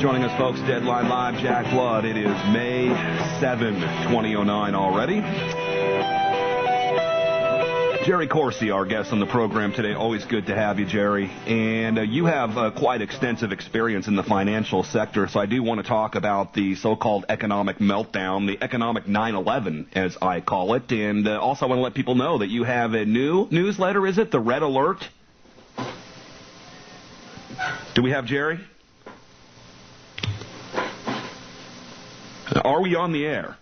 Joining us, folks, Deadline Live, Jack Blood. It is May 7, 2009 already. Jerry Corsi, our guest on the program today. Always good to have you, Jerry. And you have quite extensive experience in the financial sector, so I do want to talk about the so-called economic meltdown, the economic 9/11, as I call it. And also I want to let people know that you have a new newsletter, is it? The Red Alert? Do we have Jerry? Are we on the air?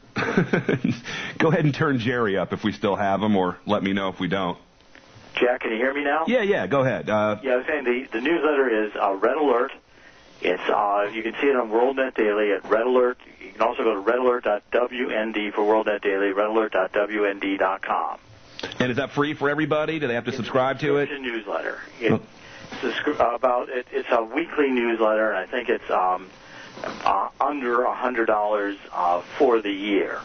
Go ahead and turn Jerry up if we still have him, or let me know if we don't. Jack, can you hear me now? Yeah, go ahead. I was saying the newsletter is Red Alert. It's you can see it on WorldNet Daily at Red Alert. You can also go to redalert.wnd for WorldNet Daily, redalert.wnd.com. And is that free for everybody? Do they have to subscribe to it? It's a newsletter. It's a weekly newsletter, and I think it's under $100 for the year.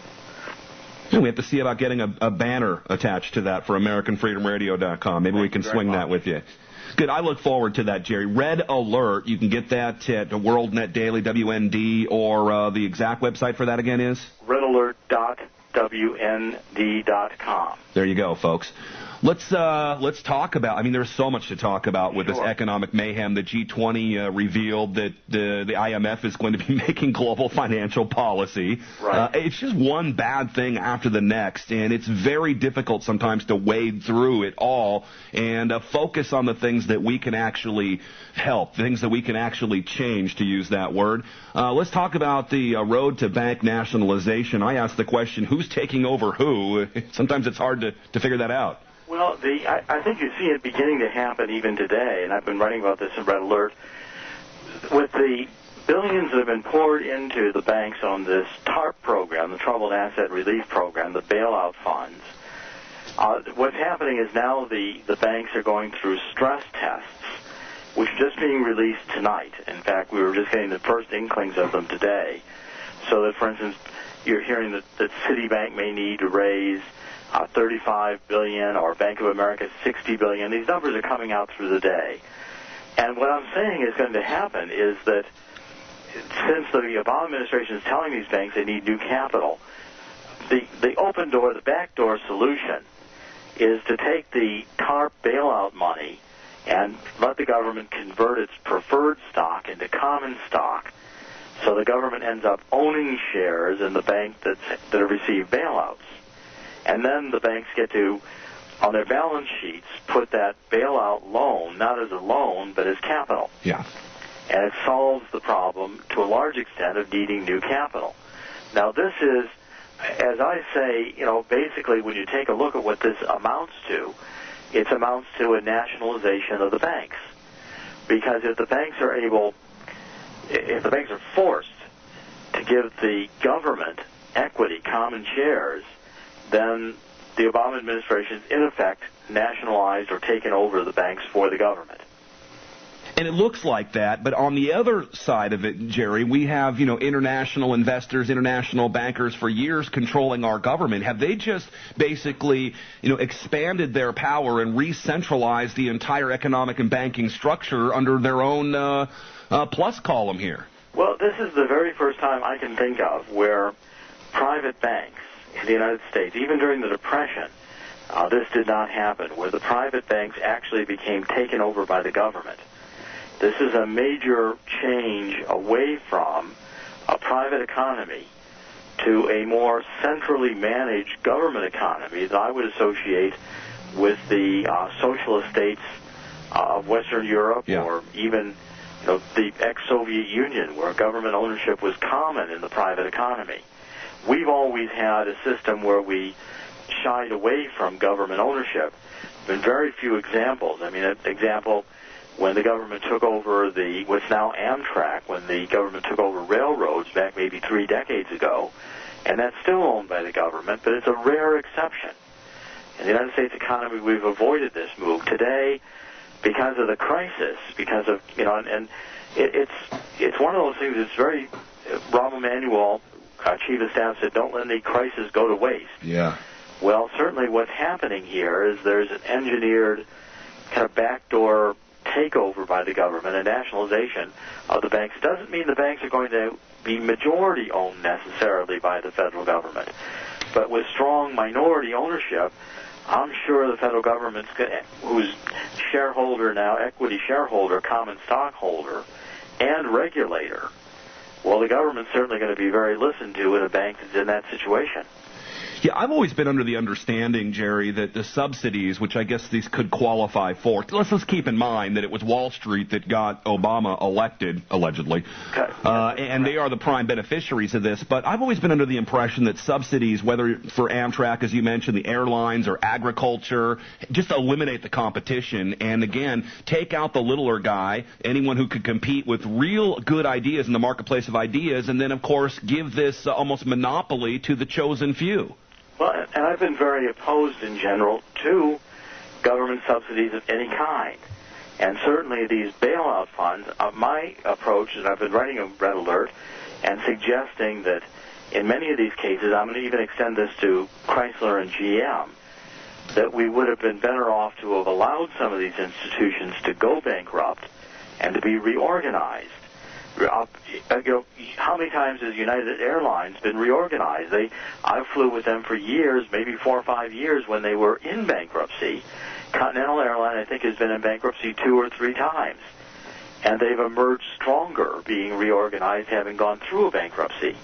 We have to see about getting a banner attached to that for AmericanFreedomRadio.com. Maybe we can swing that with you. Good. I look forward to that, Jerry. Red Alert. You can get that at WorldNet Daily, WND, or the exact website for that again is? redalert.wnd.com. There you go, folks. Let's talk about, I mean, there's so much to talk about with this economic mayhem. The G20 revealed that the IMF is going to be making global financial policy. Right. It's just one bad thing after the next, and it's very difficult sometimes to wade through it all and focus on the things that we can actually help, things that we can actually change, to use that word. Let's talk about the road to bank nationalization. I asked the question, who's taking over who? Sometimes it's hard to figure that out. Well, I think you see it beginning to happen even today, and I've been writing about this in Red Alert. With the billions that have been poured into the banks on this TARP program, the Troubled Asset Relief Program, the bailout funds, what's happening is now the banks are going through stress tests, which are just being released tonight. In fact, we were just getting the first inklings of them today. So that, for instance, you're hearing that Citibank may need to raise $35 billion, or Bank of America $60 billion. These numbers are coming out through the day. And what I'm saying is going to happen is that since the Obama administration is telling these banks they need new capital, the open door, the backdoor solution is to take the TARP bailout money and let the government convert its preferred stock into common stock, so the government ends up owning shares in the bank that have received bailouts. And then the banks get to, on their balance sheets, put that bailout loan, not as a loan, but as capital. Yeah. And it solves the problem, to a large extent, of needing new capital. Now, this is, as I say, basically when you take a look at what this amounts to, it amounts to a nationalization of the banks. Because if the banks are forced to give the government equity, common shares, then the Obama administration has, in effect, nationalized or taken over the banks for the government. And it looks like that, but on the other side of it, Jerry, we have, international investors, international bankers for years controlling our government. Have they just basically, expanded their power and re-centralized the entire economic and banking structure under their own plus column here? Well, this is the very first time I can think of where private banks in the United States, even during the Depression, this did not happen, where the private banks actually became taken over by the government. This is a major change away from a private economy to a more centrally managed government economy that I would associate with the socialist states of Western Europe, or even the ex-Soviet Union, where government ownership was common in the private economy. We've always had a system where we shied away from government ownership. There have been very few examples. I mean, an example, when the government took over what's now Amtrak, when the government took over railroads back maybe 3 decades ago, and that's still owned by the government, but it's a rare exception. In the United States economy, we've avoided this move. Today, because of the crisis, because of, and it's one of those things that's very, Rahm Emanuel, Chief of Staff, said, don't let any crisis go to waste. Yeah. Well, certainly what's happening here is there's an engineered kind of backdoor takeover by the government, a nationalization of the banks. It doesn't mean the banks are going to be majority owned necessarily by the federal government. But with strong minority ownership, I'm sure the federal government's who's shareholder now, equity shareholder, common stockholder, and regulator, well, the government's certainly going to be very listened to in a bank that's in that situation. Yeah, I've always been under the understanding, Jerry, that the subsidies, which I guess these could qualify for, let's keep in mind that it was Wall Street that got Obama elected, allegedly, and they are the prime beneficiaries of this. But I've always been under the impression that subsidies, whether for Amtrak, as you mentioned, the airlines or agriculture, just eliminate the competition and, again, take out the littler guy, anyone who could compete with real good ideas in the marketplace of ideas, and then, of course, give this almost monopoly to the chosen few. Well, and I've been very opposed in general to government subsidies of any kind. And certainly these bailout funds, my approach is I've been writing a red alert and suggesting that in many of these cases, I'm going to even extend this to Chrysler and GM, that we would have been better off to have allowed some of these institutions to go bankrupt and to be reorganized. How many times has United Airlines been reorganized? I flew with them for years, maybe 4 or 5 years when they were in bankruptcy. Continental Airline, I think, has been in bankruptcy 2 or 3 times. And they've emerged stronger, being reorganized, having gone through a bankruptcy.